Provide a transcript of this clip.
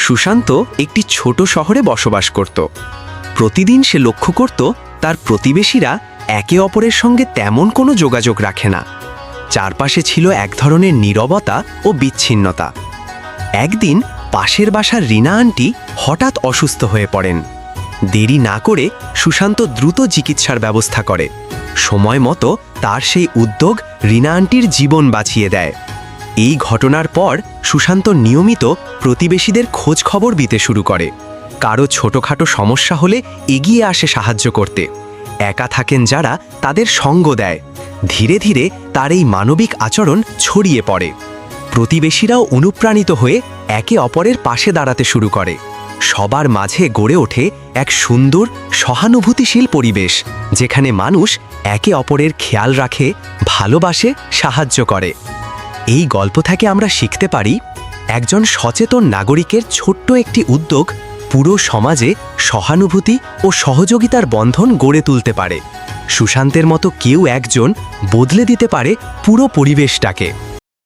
সুশান্ত একটি ছোট শহরে বসবাস করত। প্রতিদিন সে লক্ষ্য করত তার প্রতিবেশীরা একে অপরের সঙ্গে তেমন কোনো যোগাযোগ রাখে না। চারপাশে ছিল এক ধরনের নীরবতা ও বিচ্ছিন্নতা। একদিন পাশের বাসার রিনা আন্টি হঠাৎ অসুস্থ হয়ে পড়েন। দেরি না করে সুশান্ত দ্রুত চিকিৎসার ব্যবস্থা করে। সময় মতো তার সেই উদ্যোগ রিনা আন্টির জীবন বাঁচিয়ে দেয়। এই ঘটনার পর সুশান্ত নিয়মিত প্রতিবেশীদের খোঁজ খবর দিতে শুরু করে। কারো ছোটখাটো সমস্যা হলে এগিয়ে আসে সাহায্য করতে। একা থাকেন যারা তাদের সঙ্গ দেয়। ধীরে ধীরে তার এই মানবিক আচরণ ছড়িয়ে পড়ে। প্রতিবেশীরাও অনুপ্রাণিত হয়ে একে অপরের পাশে দাঁড়াতে শুরু করে। সবার মাঝে গড়ে ওঠে এক সুন্দর সহানুভূতিশীল পরিবেশ, যেখানে মানুষ একে অপরের খেয়াল রাখে, ভালোবাসে, সাহায্য করে। এই গল্প থেকে আমরা শিখতে পারি, একজন সচেতন নাগরিকের ছোট্ট একটি উদ্যোগ পুরো সমাজে সহানুভূতি ও সহযোগিতার বন্ধন গড়ে তুলতে পারে। সুশান্তের মতো কেউ একজন বদলে দিতে পারে পুরো পরিবেশটাকে।